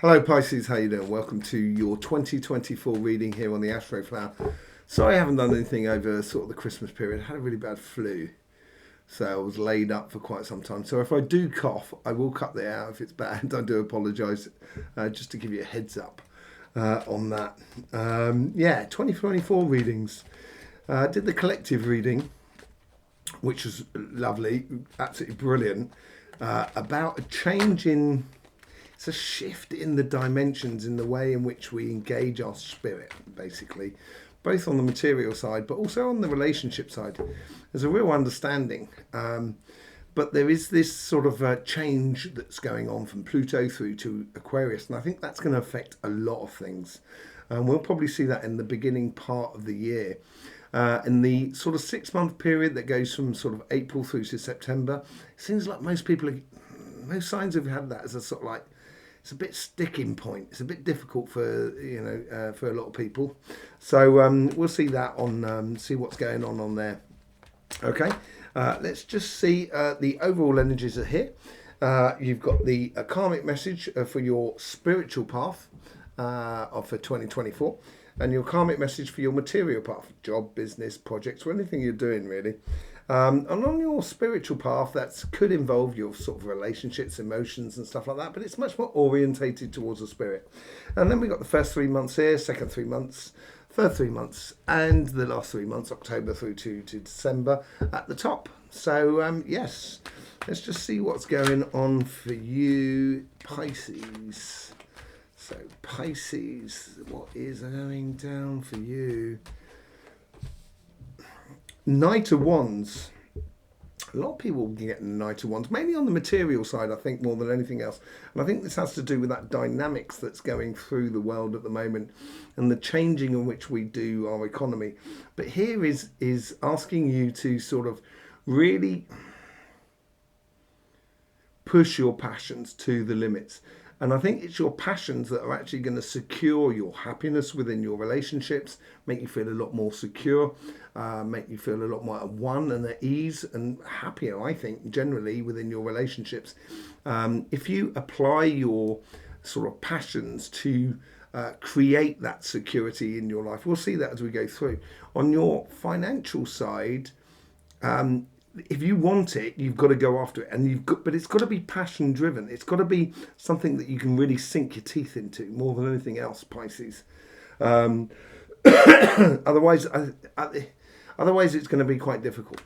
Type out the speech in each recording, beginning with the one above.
Hello Pisces, how you doing? Welcome to your 2024 reading here on the Astroflower. Sorry I haven't done anything over sort of the Christmas period. I had a really bad flu, so I was laid up for quite some time. So if I do cough, I will cut that out if it's bad. I do apologise, just to give you a heads up on that. 2024 readings. Did the collective reading, which was lovely, absolutely brilliant, about a change in... It's a shift in the dimensions, in the way in which we engage our spirit, basically, both on the material side, but also on the relationship side. There's a real understanding. But there is this sort of change that's going on from Pluto through to Aquarius. And I think that's going to affect a lot of things. We'll probably see that in the beginning part of the year. In the sort of 6-month period that goes from sort of April through to September, it seems like most signs have had that as a sort of like, it's a bit sticking point. It's a bit difficult for for a lot of people. So we'll see that on see what's going on there. Okay, let's just see the overall energies are here. You've got the karmic message for your spiritual path for 2024, and your karmic message for your material path, job, business, projects, or anything you're doing really. And on your spiritual path, that could involve your sort of relationships, emotions and stuff like that, but it's much more orientated towards the spirit. And then we've got the first 3 months here, second 3 months, third 3 months, and the last 3 months, October through to December at the top. So, yes, let's just see what's going on for you, Pisces. So, Pisces, what is going down for you? Knight of Wands. A lot of people get the Knight of Wands, mainly on the material side, I think, more than anything else. And I think this has to do with that dynamics that's going through the world at the moment and the changing in which we do our economy. But here is asking you to sort of really push your passions to the limits. And I think it's your passions that are actually going to secure your happiness within your relationships, make you feel a lot more secure, make you feel a lot more at one and at ease and happier, I think, generally within your relationships. If you apply your sort of passions to create that security in your life, we'll see that as we go through. On your financial side, if you want it, you've got to go after it, but it's got to be passion driven. It's got to be something that you can really sink your teeth into more than anything else, Pisces. Otherwise, it's going to be quite difficult.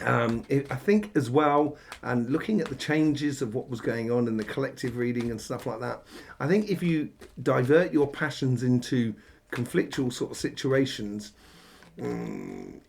I think as well, and looking at the changes of what was going on in the collective reading and stuff like that, I think if you divert your passions into conflictual sort of situations,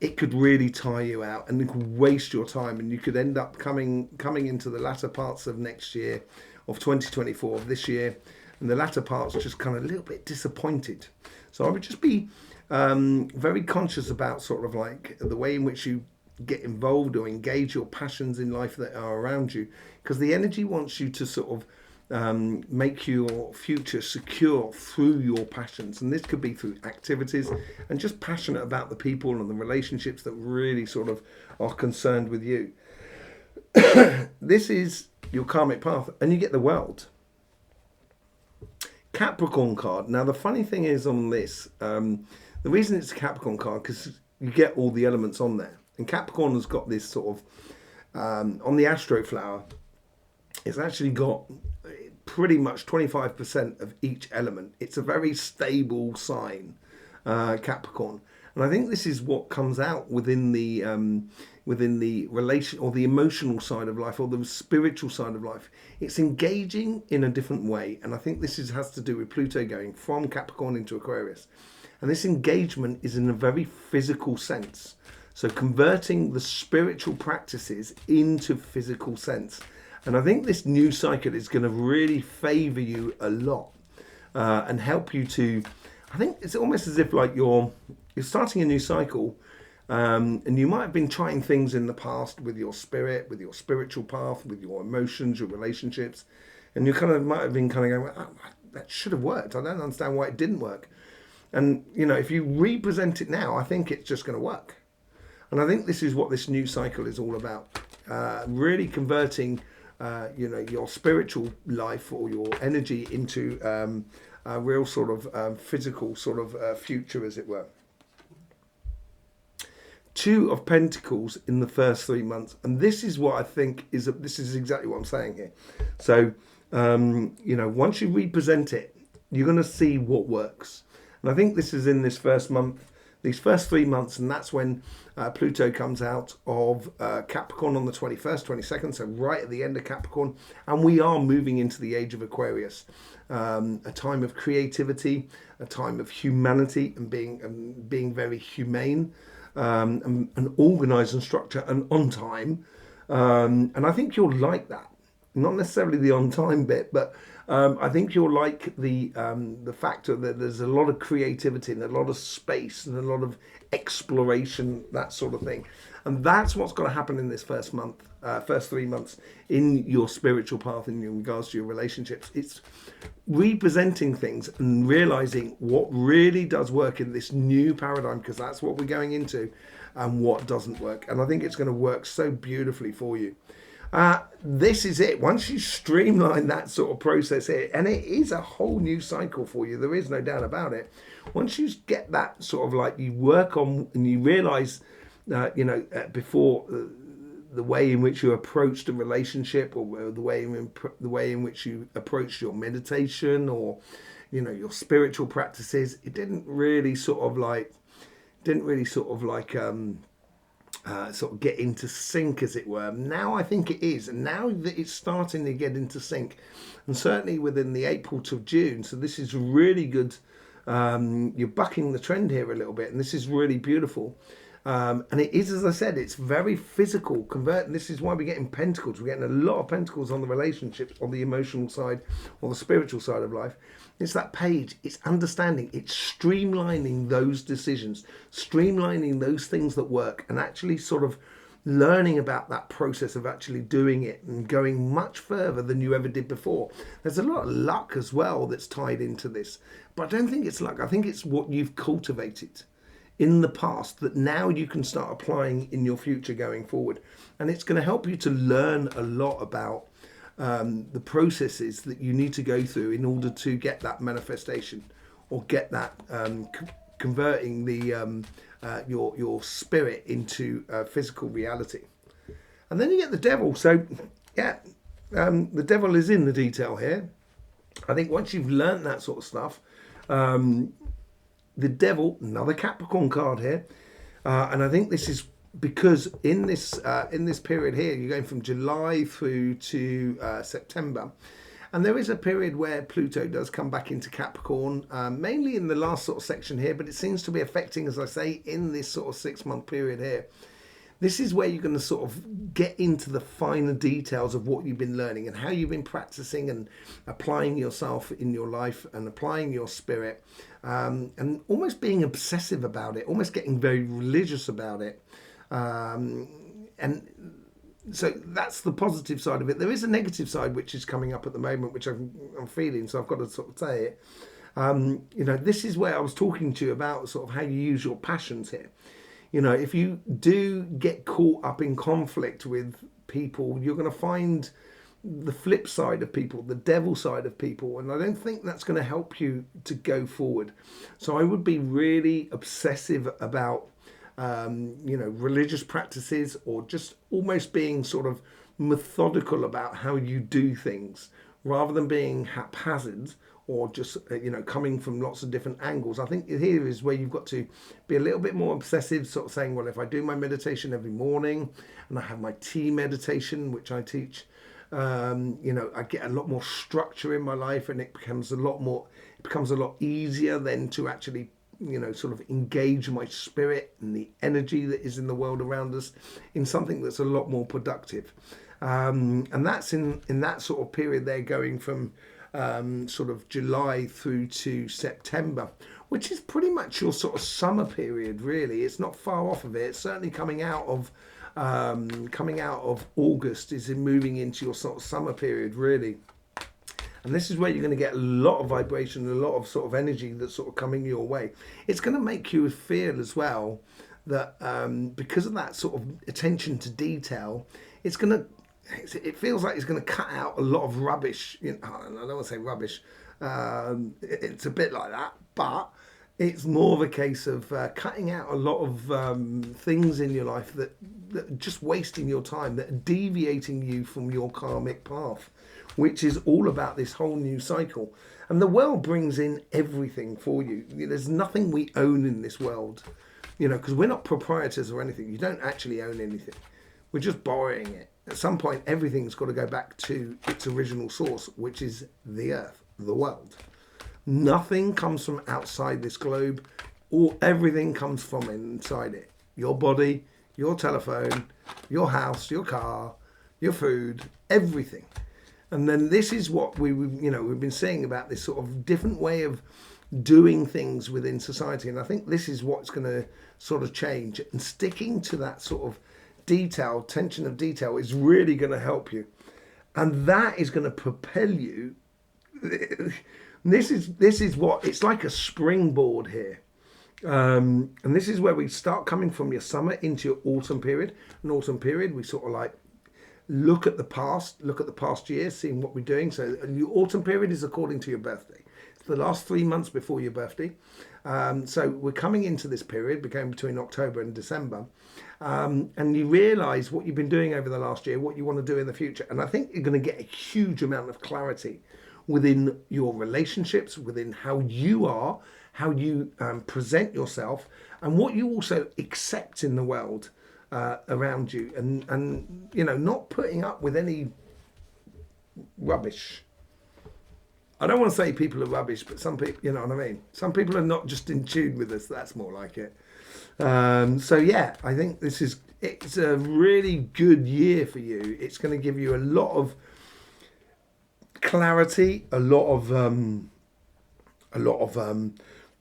it could really tire you out and it could waste your time, and you could end up coming into the latter parts of next year, of 2024, of this year, and the latter parts just kind of a little bit disappointed. So I would just be very conscious about sort of like the way in which you get involved or engage your passions in life that are around you, because the energy wants you to sort of make your future secure through your passions, and this could be through activities and just passionate about the people and the relationships that really sort of are concerned with you. This is your karmic path, and you get the World Capricorn card. Now the funny thing is on this, the reason it's a Capricorn card, because you get all the elements on there, and Capricorn has got this sort of on the Astroflower, it's actually got pretty much 25% of each element. It's a very stable sign, Capricorn, and I think this is what comes out within the relation or the emotional side of life or the spiritual side of life. It's engaging in a different way, and I think this has to do with Pluto going from Capricorn into Aquarius, and this engagement is in a very physical sense. So converting the spiritual practices into physical sense. And I think this new cycle is going to really favour you a lot and help you to, I think it's almost as if like you're starting a new cycle, and you might have been trying things in the past with your spirit, with your spiritual path, with your emotions, your relationships, and you might have been going, oh, that should have worked. I don't understand why it didn't work. And, if you represent it now, I think it's just going to work. And I think this is what this new cycle is all about, really converting your spiritual life or your energy into a real sort of physical sort of future, as it were. Two of Pentacles in the first 3 months, and this is what I think this is exactly what I'm saying here. So once you represent it, you're going to see what works, and I think this is in this first month, these first 3 months, and that's when Pluto comes out of Capricorn on the 21st, 22nd, so right at the end of Capricorn, and we are moving into the age of Aquarius, a time of creativity, a time of humanity, and being very humane. And organised and structured and on time, and I think you'll like that. Not necessarily the on time bit, but I think you'll like the factor that there's a lot of creativity and a lot of space and a lot of exploration, that sort of thing. And that's what's going to happen in this first 3 months in your spiritual path in regards to your relationships. It's representing things and realizing what really does work in this new paradigm, because that's what we're going into, and what doesn't work. And I think it's going to work so beautifully for you. This is it. Once you streamline that sort of process here, and it is a whole new cycle for you, there is no doubt about it. Once you get that sort of like, you work on and you realize before the way in which you approached a relationship, or the way in which you approached your meditation, or your spiritual practices, it didn't really sort of get into sync, as it were. Now I think it is, and now that it's starting to get into sync, and certainly within the April to June. So this is really good. You're bucking the trend here a little bit, and this is really beautiful. And it is, as I said, it's very physical. This is why we're getting pentacles. We're getting a lot of pentacles on the relationships, on the emotional side, or the spiritual side of life. It's that page. It's understanding. It's streamlining those decisions, streamlining those things that work, and actually sort of learning about that process of actually doing it and going much further than you ever did before. There's a lot of luck as well that's tied into this, but I don't think it's luck. I think it's what you've cultivated in the past that now you can start applying in your future going forward. And it's going to help you to learn a lot about the processes that you need to go through in order to get that manifestation, or get that converting your spirit into physical reality. And then you get the devil. So yeah, the devil is in the detail here. I think once you've learned that sort of stuff, the devil, another Capricorn card here, and I think this is because in this period here, you're going from July through to September, and there is a period where Pluto does come back into Capricorn, mainly in the last sort of section here, but it seems to be affecting, as I say, in this sort of 6 month period here. This is where you're going to sort of get into the finer details of what you've been learning and how you've been practicing and applying yourself in your life and applying your spirit, and almost being obsessive about it, almost getting very religious about it. And so that's the positive side of it. There is a negative side which is coming up at the moment, which I'm feeling, so I've got to sort of say it. This is where I was talking to you about sort of how you use your passions here. If you do get caught up in conflict with people, you're going to find the flip side of people, the devil side of people, and I don't think that's going to help you to go forward. So I would be really obsessive about religious practices, or just almost being sort of methodical about how you do things, rather than being haphazard, or just coming from lots of different angles. I think here is where you've got to be a little bit more obsessive, sort of saying, well, if I do my meditation every morning, and I have my tea meditation, which I teach, I get a lot more structure in my life, and it becomes a lot easier then to actually sort of engage my spirit and the energy that is in the world around us in something that's a lot more productive. And that's in that sort of period there, going from sort of July through to September, which is pretty much your sort of summer period, really. It's not far off of it. It's certainly coming out of August, is in moving into your sort of summer period, really. And this is where you're going to get a lot of vibration, a lot of sort of energy that's sort of coming your way. It's going to make you feel as well that because of that sort of attention to detail, it's going to it feels like it's going to cut out a lot of rubbish. You know, I don't want to say rubbish. It's a bit like that, but it's more of a case of cutting out a lot of things in your life that are just wasting your time, that are deviating you from your karmic path, which is all about this whole new cycle. And the world brings in everything for you. There's nothing we own in this world, you know, because we're not proprietors or anything. You don't actually own anything. We're just borrowing it. At some point, everything's got to go back to its original source, which is the earth, the world. Nothing comes from outside this globe, or everything comes from inside it. Your body, your telephone, your house, your car, your food, everything. And then this is what we've been saying about this sort of different way of doing things within society. And I think this is what's going to sort of change. And sticking to that sort of attention of detail is really going to help you. And that is going to propel you. This is what, it's like a springboard here. And this is where we start coming from your summer into your autumn period. An autumn period, we sort of like look at the past year, seeing what we're doing. So your autumn period is according to your birthday. It's the last 3 months before your birthday. So we're coming into this period, between October and December. And you realise what you've been doing over the last year, what you want to do in the future. And I think you're going to get a huge amount of clarity within your relationships, within how you are, how you present yourself, and what you also accept in the world around you, and you know, not putting up with any rubbish. I don't want to say people are rubbish, but some people, you know what I mean? Some people are not just in tune with us. That's more like it. So yeah, I think it's a really good year for you. It's going to give you a lot of clarity, a lot of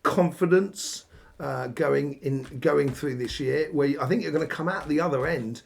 confidence going through this year, where I think you're going to come out the other end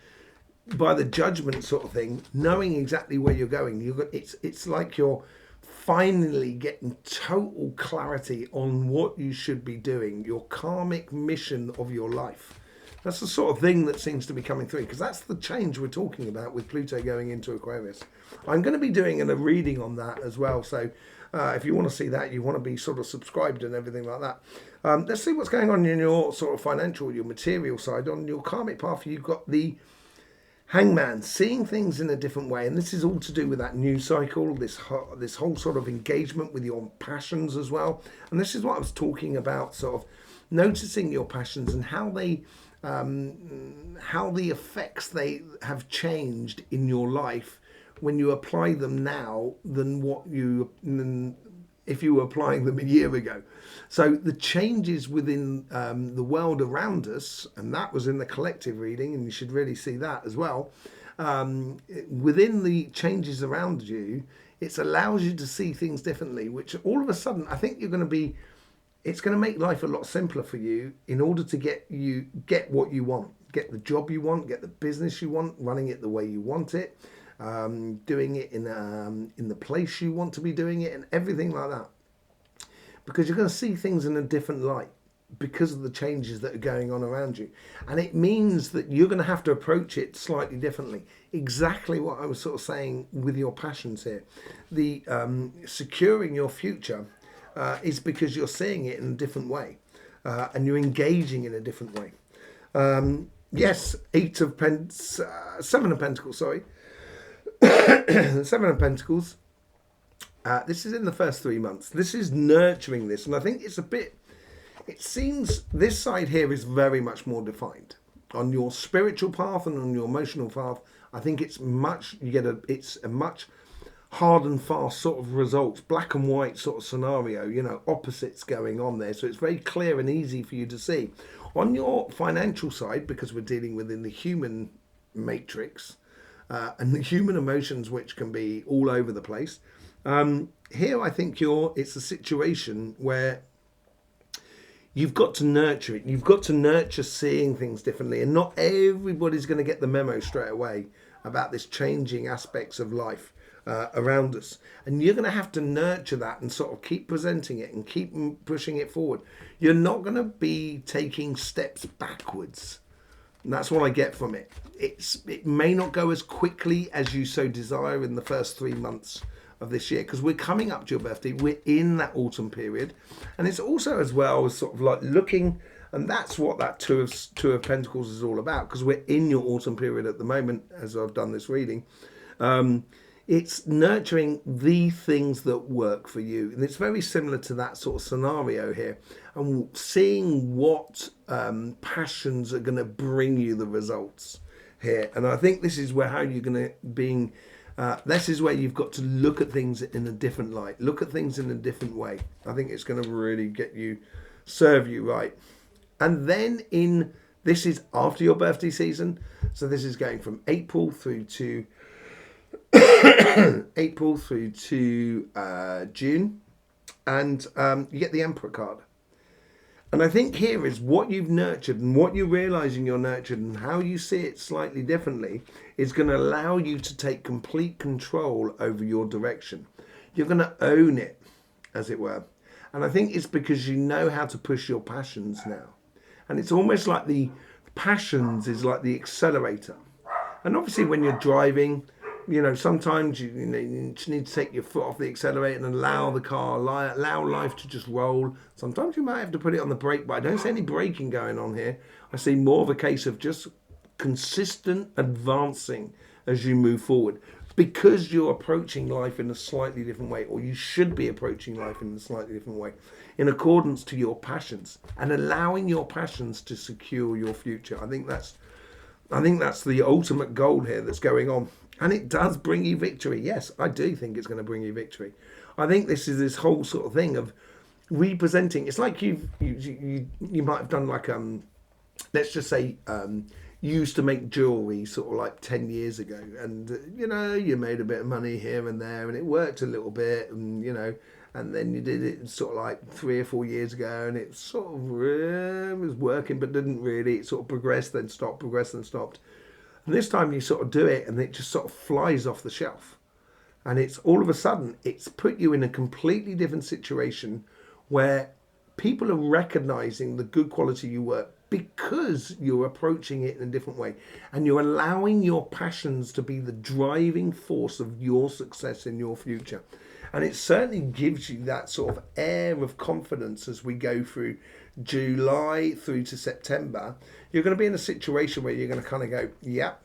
by the judgment sort of thing, knowing exactly where you're going. It's like you're finally getting total clarity on what you should be doing, your karmic mission of your life. That's the sort of thing that seems to be coming through, because that's the change we're talking about with Pluto going into Aquarius. I'm going to be doing a reading on that as well. So if you want to see that, you want to be sort of subscribed and everything like that. Let's see what's going on in your sort of financial, your material side. On your karmic path, you've got the Hangman, seeing things in a different way. And this is all to do with that new cycle, this whole sort of engagement with your passions as well. And this is what I was talking about, sort of noticing your passions and how the effects they have changed in your life when you apply them now than if you were applying them a year ago. So the changes within the world around us, and that was in the collective reading, and you should really see that as well. Within the changes around you, it allows you to see things differently, which all of a sudden, I think it's going to make life a lot simpler for you in order to get what you want, get the job you want, get the business you want, running it the way you want it, doing it in the place you want to be doing it, and everything like that. Because you're going to see things in a different light because of the changes that are going on around you. And it means that you're going to have to approach it slightly differently. Exactly what I was sort of saying with your passions here. The securing your future is because you're seeing it in a different way, and you're engaging in a different way. Yes, Seven of Pentacles, sorry. Seven of Pentacles. This is in the first 3 months. This is nurturing this, and I think it seems this side here is very much more defined. On your spiritual path and on your emotional path, I think it's a much hard and fast sort of results, black and white sort of scenario, you know, opposites going on there. So it's very clear and easy for you to see. On your financial side, because we're dealing within the human matrix and the human emotions, which can be all over the place. Here, I think it's a situation where you've got to nurture it. You've got to nurture seeing things differently, and not everybody's going to get the memo straight away about this changing aspects of life around us. And you're going to have to nurture that and sort of keep presenting it and keep pushing it forward. You're not going to be taking steps backwards. And that's what I get from it. It may not go as quickly as you so desire in the first 3 months of this year, because we're coming up to your birthday. We're in that autumn period, and it's also as well as sort of like looking, and that's what that two of Pentacles is all about, because we're in your autumn period at the moment as I've done this reading. It's nurturing the things that work for you, and it's very similar to that sort of scenario here, and seeing what passions are going to bring you the results here. And I think this is where how you're going to being this is where you've got to look at things in a different light, look at things in a different way. I think it's going to really get you, serve you right. And then this is after your birthday season, so this is going from April through to June, and you get the Emperor card. And I think here is what you've nurtured and what you're realizing you're nurtured and how you see it slightly differently is going to allow you to take complete control over your direction. You're going to own it, as it were. And I think it's because you know how to push your passions now. And it's almost like the passions is like the accelerator. And obviously when you're driving, sometimes you just need to take your foot off the accelerator and allow the car, allow life to just roll. Sometimes you might have to put it on the brake, but I don't see any braking going on here. I see more of a case of just consistent advancing as you move forward, because you're approaching life in a slightly different way, or you should be approaching life in a slightly different way, in accordance to your passions and allowing your passions to secure your future. I think that's the ultimate goal here that's going on. And it does bring you victory. Yes, I do think it's going to bring you victory. I think this is this whole sort of thing of representing. It's like you might have done like let's just say you used to make jewelry sort of like 10 years ago, and you made a bit of money here and there, and it worked a little bit, and and then you did it sort of like 3 or 4 years ago, and it sort of was working but didn't really. It sort of progressed then stopped, progressed then stopped. And this time you sort of do it and it just sort of flies off the shelf. And it's all of a sudden, it's put you in a completely different situation where people are recognizing the good quality you work because you're approaching it in a different way. And you're allowing your passions to be the driving force of your success in your future. And it certainly gives you that sort of air of confidence as we go through July through to September. You're going to be in a situation where you're going to kind of go, yep,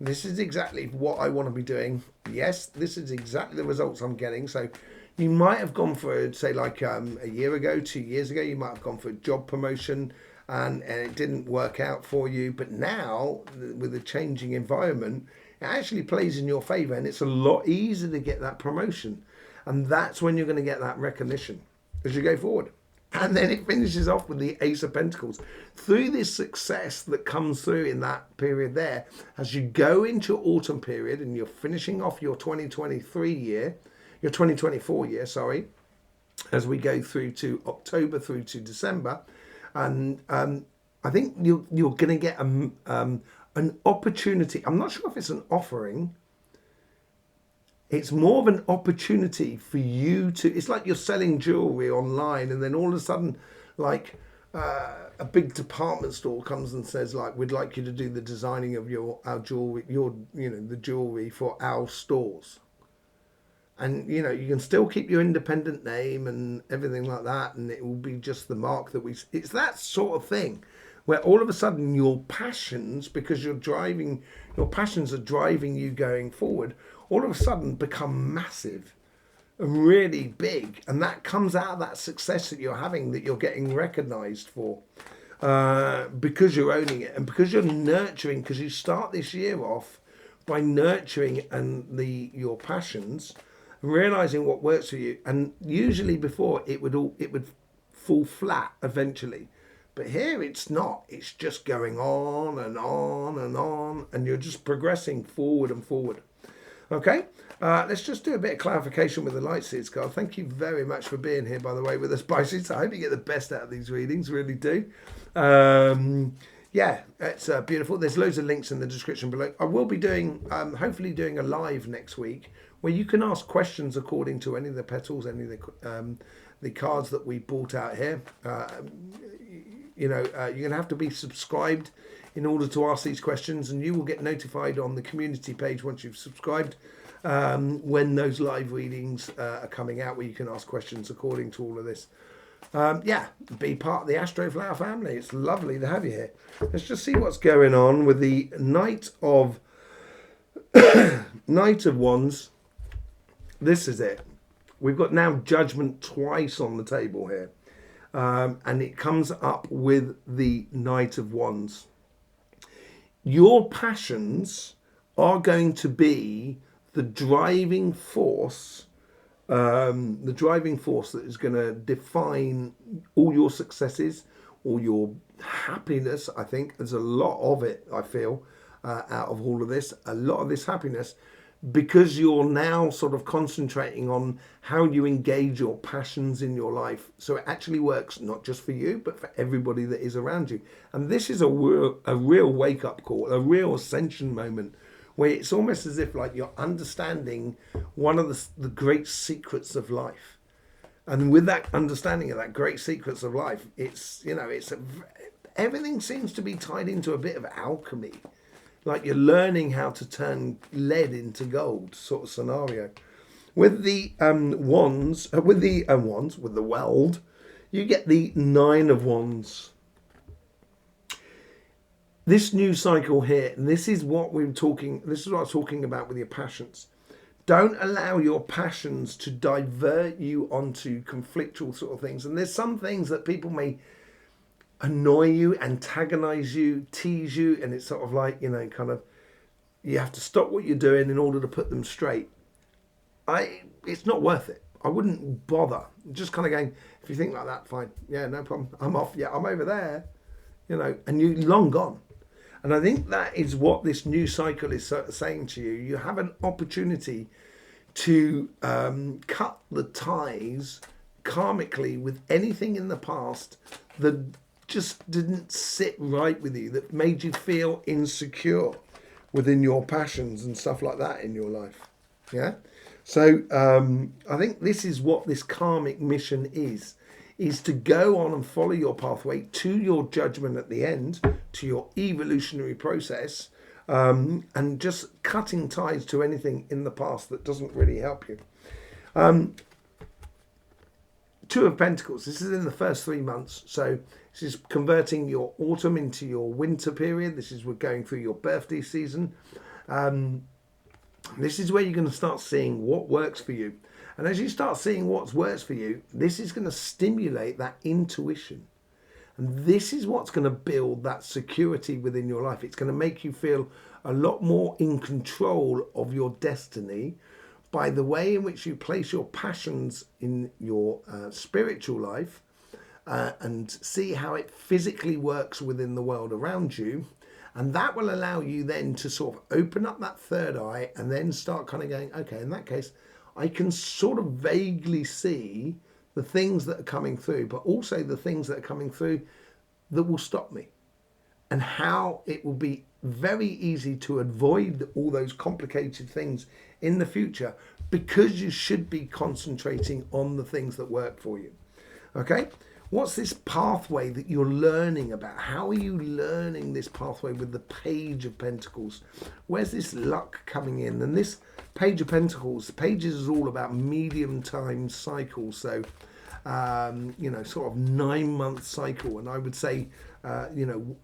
this is exactly what I want to be doing. Yes, this is exactly the results I'm getting. So you might have gone for, say, like a year ago, 2 years ago, you might have gone for a job promotion and it didn't work out for you. But now, with the changing environment, it actually plays in your favor, and it's a lot easier to get that promotion. And that's when you're going to get that recognition as you go forward. And then it finishes off with the Ace of Pentacles. Through this success that comes through in that period there, as you go into your autumn period and you're finishing off your 2023 year, your 2024 year, sorry, as we go through to October through to December. And I think you're going to get an opportunity. I'm not sure if it's an offering. It's more of an opportunity for you to, it's like you're selling jewelry online, and then all of a sudden, like a big department store comes and says, like, we'd like you to do the designing of our jewelry, the jewelry for our stores. And, you can still keep your independent name and everything like that, and it will be just the mark that it's that sort of thing where all of a sudden your passions, because your passions are driving you going forward, all of a sudden become massive and really big. And that comes out of that success that you're having, that you're getting recognized for, because you're owning it and because you're nurturing, because you start this year off by nurturing your passions, realizing what works for you. And usually before it would fall flat eventually. But here it's not. It's just going on and on and on, and you're just progressing forward and forward. Okay, let's just do a bit of clarification with the Light Seeds card. Thank you very much for being here, by the way, with us, Pisces. I hope you get the best out of these readings, really do. Yeah, it's beautiful. There's loads of links in the description below. I will be hopefully doing a live next week where you can ask questions according to any of the petals, any of the cards that we brought out here. you're going to have to be subscribed in order to ask these questions, and you will get notified on the community page once you've subscribed when those live readings are coming out, where you can ask questions according to all of this. Be part of the Astroflower family. It's lovely to have you here. Let's just see what's going on with the Knight of Wands. This is it. We've got now Judgment twice on the table here. And it comes up with the Knight of Wands. Your passions are going to be the driving force that is going to define all your successes, all your happiness. I think there's a lot of it, I feel, out of all of this, a lot of this happiness, because you're now sort of concentrating on how you engage your passions in your life. So it actually works not just for you, but for everybody that is around you. And this is a real wake-up call, a real ascension moment, where it's almost as if like you're understanding one of the great secrets of life. And with that understanding of that great secrets of life, everything seems to be tied into a bit of alchemy. Like you're learning how to turn lead into gold sort of scenario. With the with the weld, you get the 9 of Wands. This new cycle here, and this is what I was talking about with your passions. Don't allow your passions to divert you onto conflictual sort of things. And there's some things that people may annoy you, antagonize you, tease you, and it's sort of like, you have to stop what you're doing in order to put them straight. It's not worth it. I wouldn't bother. Just kind of going, if you think like that, fine. Yeah, no problem. I'm off. Yeah, I'm over there. And you're long gone. And I think that is what this new cycle is saying to you. You have an opportunity to cut the ties karmically with anything in the past that just didn't sit right with you, that made you feel insecure within your passions and stuff like that in your life. Yeah. So I think this is what this karmic mission is to go on and follow your pathway to your judgment at the end, to your evolutionary process, and just cutting ties to anything in the past that doesn't really help you. 2 of Pentacles. This is in the first 3 months. So this is converting your autumn into your winter period. We're going through your birthday season. This is where you're going to start seeing what works for you. And as you start seeing what works for you, this is going to stimulate that intuition. And this is what's going to build that security within your life. It's going to make you feel a lot more in control of your destiny by the way in which you place your passions in your spiritual life and see how it physically works within the world around you. And that will allow you then to sort of open up that third eye and then start kind of going, okay, in that case, I can sort of vaguely see the things that are coming through, but also the things that are coming through that will stop me, and how it will be very easy to avoid all those complicated things in the future, because you should be concentrating on the things that work for you. Okay? What's this pathway that you're learning about? How are you learning this pathway with the Page of Pentacles? Where's this luck coming in? And this Page of Pentacles, Pages is all about medium time cycles. So, sort of 9-month cycle. And I would say,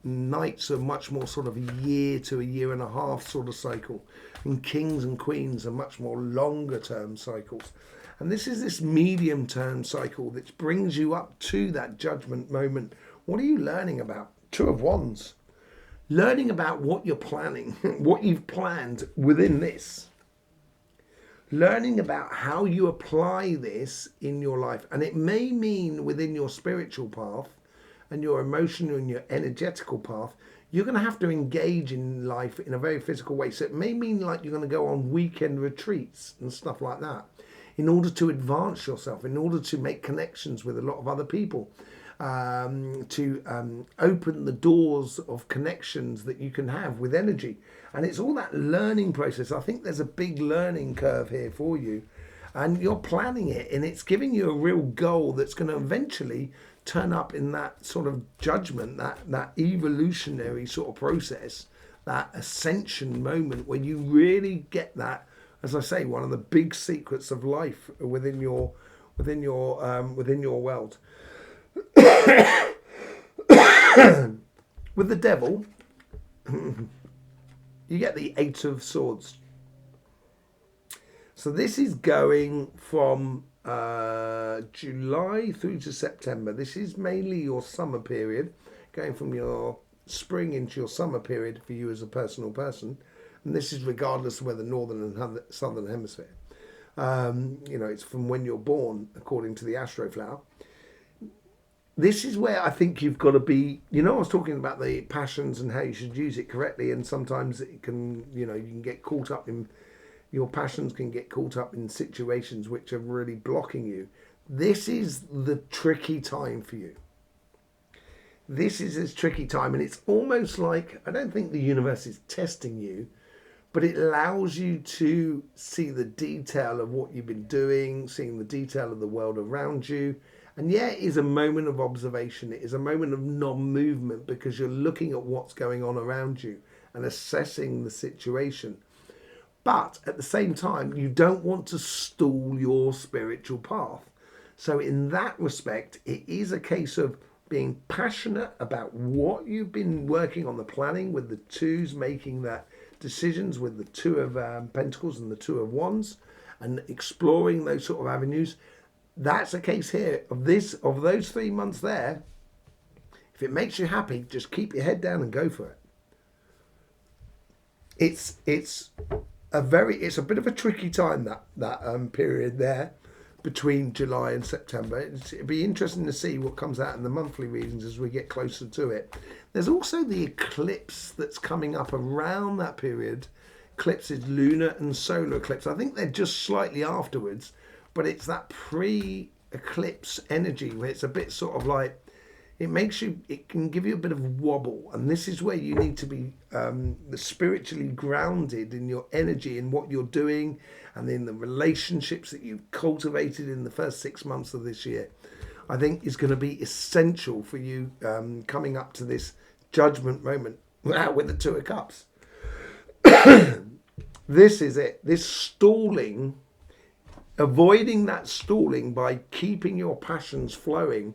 Knights are much more sort of a year to a year and a half sort of cycle. And Kings and Queens are much more longer term cycles. And this is this medium term cycle that brings you up to that judgment moment. What are you learning about? 2 of Wands. Learning about what you're planning, what you've planned within this. Learning about how you apply this in your life. And it may mean within your spiritual path and your emotional and your energetical path, you're going to have to engage in life in a very physical way. So it may mean like you're going to go on weekend retreats and stuff like that, in order to advance yourself, in order to make connections with a lot of other people, to open the doors of connections that you can have with energy. And it's all that learning process. I think there's a big learning curve here for you. and you're planning it, and it's giving you a real goal that's going to eventually turn up in that sort of judgment, that evolutionary sort of process, that ascension moment where you really get that, as I say, one of the big secrets of life within your world. With the devil, you get the Eight of Swords. So this is going from July through to September. This is mainly your summer period, going from your spring into your summer period for you as a personal person. And this is regardless of whether northern and southern hemisphere. It's from when you're born, according to the Astroflower. This is where I think you've got to be, I was talking about the passions and how you should use it correctly, and sometimes it can, you can get caught up in, your passions can get caught up in situations which are really blocking you. This is the tricky time for you. This is a tricky time, and it's almost like, I don't think the universe is testing you, but it allows you to see the detail of what you've been doing, seeing the detail of the world around you. And yeah, it is a moment of observation. It is a moment of non-movement because you're looking at what's going on around you and assessing the situation. But at the same time, you don't want to stall your spiritual path. So in that respect, it is a case of being passionate about what you've been working on, the planning with the twos, making that decisions with the Two of Pentacles and the Two of Wands, and exploring those sort of avenues. That's a case here of those 3 months there. If it makes you happy, just keep your head down and go for it. It's a bit of a tricky time, that period there between July and September. It'd be interesting to see what comes out in the monthly readings as we get closer to it. There's also the eclipse that's coming up around that period. Eclipse is lunar and solar eclipse. I think they're just slightly afterwards, but it's that pre-eclipse energy where it's a bit sort of like, it can give you a bit of wobble, and this is where you need to be spiritually grounded in your energy and what you're doing, and in the relationships that you've cultivated in the first 6 months of this year. I think is going to be essential for you coming up to this judgment moment with the Two of Cups. This is it. This stalling, avoiding that stalling by keeping your passions flowing,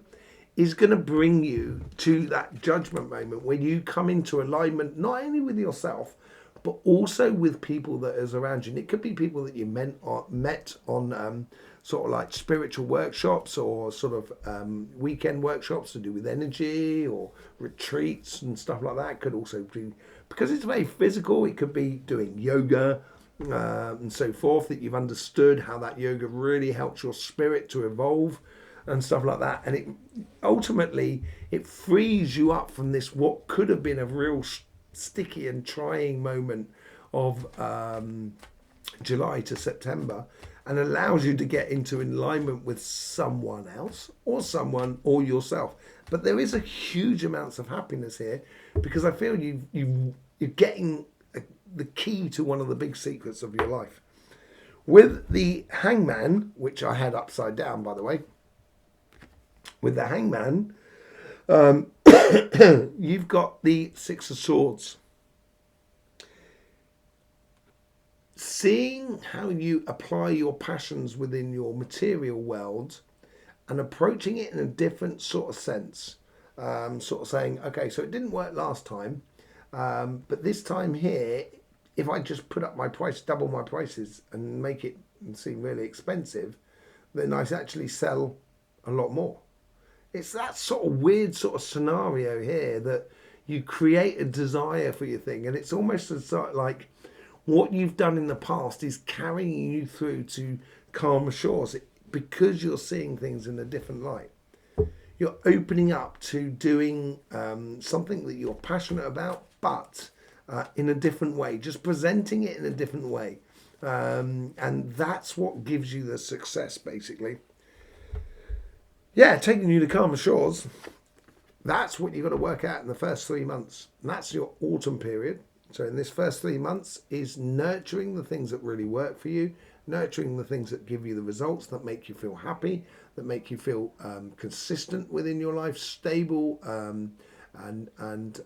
is going to bring you to that judgment moment when you come into alignment, not only with yourself, but also with people that is around you. And it could be people that you met on sort of like spiritual workshops, or sort of weekend workshops to do with energy, or retreats and stuff like that. It could also be, because it's very physical, it could be doing yoga and so forth, that you've understood how that yoga really helps your spirit to evolve and stuff like that. And it ultimately, it frees you up from this, what could have been a real sticky and trying moment of July to September, and allows you to get into alignment with someone else or yourself. But there is a huge amounts of happiness here, because I feel you're getting the key to one of the big secrets of your life. With the Hangman, which I had upside down, by the way, with the Hangman, you've got the Six of Swords. Seeing how you apply your passions within your material world and approaching it in a different sort of sense. Sort of saying, okay, so it didn't work last time, but this time here, if I just put up my price, double my prices, and make it seem really expensive, then I actually sell a lot more. It's that sort of weird sort of scenario here that you create a desire for your thing, and it's almost as like what you've done in the past is carrying you through to calmer shores, because you're seeing things in a different light. You're opening up to doing something that you're passionate about, but in a different way, just presenting it in a different way. And that's what gives you the success, basically. Yeah, taking you to calmer shores. That's what you've got to work out in the first 3 months. And that's your autumn period. So in this first 3 months is nurturing the things that really work for you, nurturing the things that give you the results, that make you feel happy, that make you feel consistent within your life, stable, and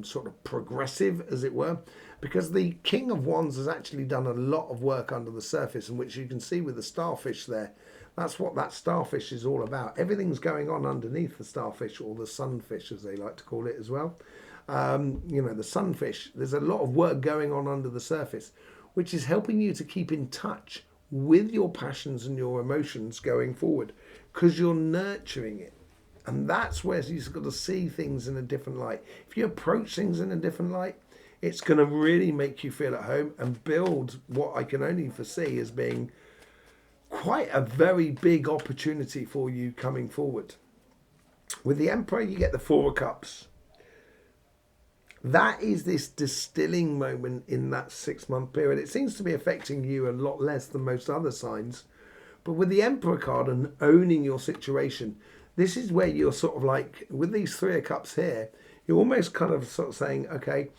sort of progressive, as it were, because the King of Wands has actually done a lot of work under the surface, and which you can see with the starfish there. That's what that starfish is all about. Everything's going on underneath the starfish, or the sunfish, as they like to call it as well. The sunfish, there's a lot of work going on under the surface, which is helping you to keep in touch with your passions and your emotions going forward, because you're nurturing it. And that's where you've got to see things in a different light. If you approach things in a different light, it's going to really make you feel at home and build what I can only foresee as being quite a very big opportunity for you coming forward. With the Emperor, you get the Four of Cups. That is this distilling moment in that 6-month period. It seems to be affecting you a lot less than most other signs. But with the Emperor card and owning your situation, this is where you're sort of like, with these Three of Cups here, you're almost kind of sort of saying, okay,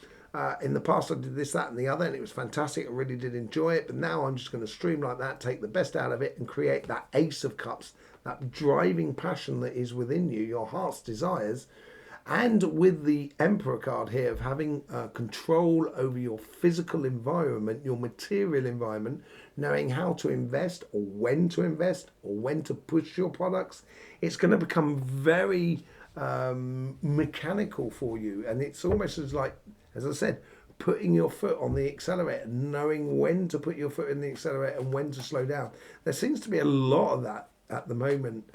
in the past I did this, that and the other, and it was fantastic. I really did enjoy it. But now I'm just going to streamline that, take the best out of it, and create that Ace of Cups, that driving passion that is within you, your heart's desires. And with the Emperor card here of having control over your physical environment, your material environment, knowing how to invest or when to push your products, it's going to become very mechanical for you. And it's almost as like, as I said, putting your foot on the accelerator, knowing when to put your foot in the accelerator and when to slow down. There seems to be a lot of that at the moment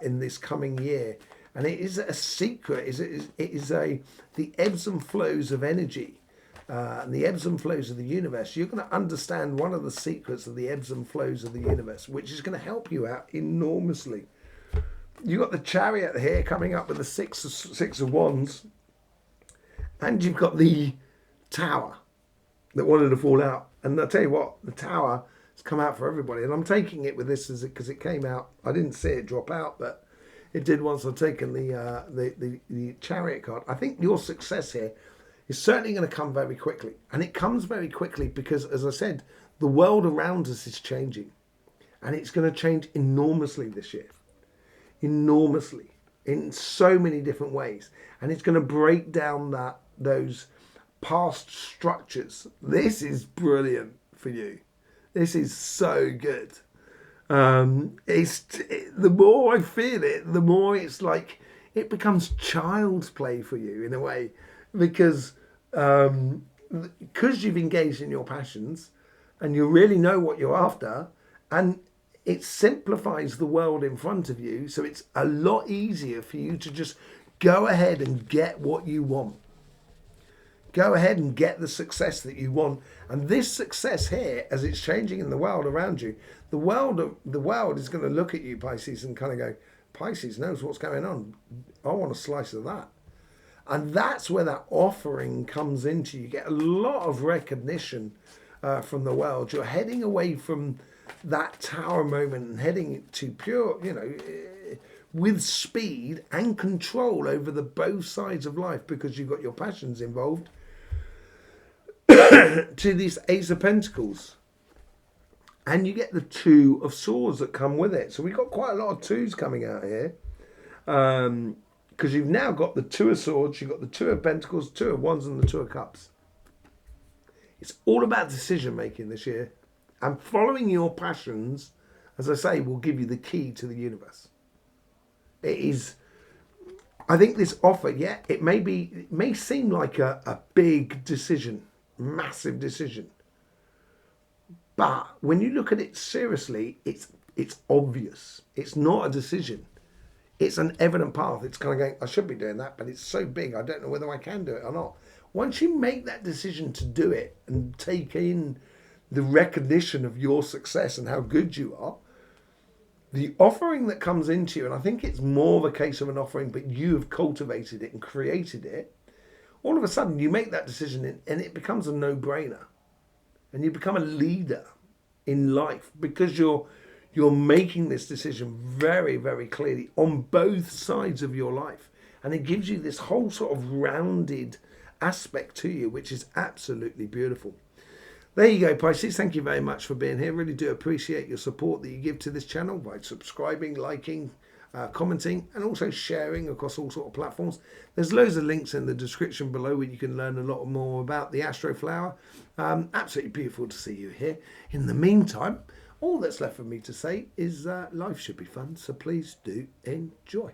in this coming year. And it is a secret. It is the ebbs and flows of energy, and the ebbs and flows of the universe. You're going to understand one of the secrets of the ebbs and flows of the universe, which is going to help you out enormously. You've got the Chariot here coming up with the six of Wands, and you've got the Tower that wanted to fall out. And I'll tell you what, the Tower has come out for everybody. And I'm taking it with this because it came out. I didn't see it drop out, but it did once I've taken the Chariot card. I think your success here is certainly going to come very quickly. And it comes very quickly because, as I said, the world around us is changing. And it's going to change enormously this year. Enormously. In so many different ways. And it's going to break down those past structures. This is brilliant for you. This is so good. The more I feel it, the more it's like it becomes child's play for you in a way, because you've engaged in your passions and you really know what you're after, and it simplifies the world in front of you, so it's a lot easier for you to just go ahead and get what you want. Go ahead and get the success that you want. And this success here, as it's changing in the world around you, the world is going to look at you, Pisces, and kind of go, Pisces knows what's going on. I want a slice of that. And that's where that offering comes into. You get a lot of recognition from the world. You're heading away from that Tower moment and heading to pure, with speed and control over the both sides of life, because you've got your passions involved, to this Ace of Pentacles. And you get the Two of Swords that come with it. So we've got quite a lot of twos coming out here. Because you've now got the Two of Swords, you've got the Two of Pentacles, Two of Wands, and the Two of Cups. It's all about decision making this year. And following your passions, as I say, will give you the key to the universe. It is, I think this offer, it may seem like a big decision, massive decision. But when you look at it seriously, it's obvious. It's not a decision. It's an evident path. It's kind of going, I should be doing that, but it's so big, I don't know whether I can do it or not. Once you make that decision to do it and take in the recognition of your success and how good you are, the offering that comes into you, and I think it's more of a case of an offering, but you have cultivated it and created it, all of a sudden you make that decision and it becomes a no-brainer. And you become a leader in life because you're making this decision very, very clearly on both sides of your life. And it gives you this whole sort of rounded aspect to you, which is absolutely beautiful. There you go, Pisces. Thank you very much for being here. Really do appreciate your support that you give to this channel by subscribing, liking, commenting, and also sharing across all sort of platforms. There's loads of links in the description below where you can learn a lot more about the Astroflower. Absolutely beautiful to see you here. In the meantime, all that's left for me to say is life should be fun, so please do enjoy.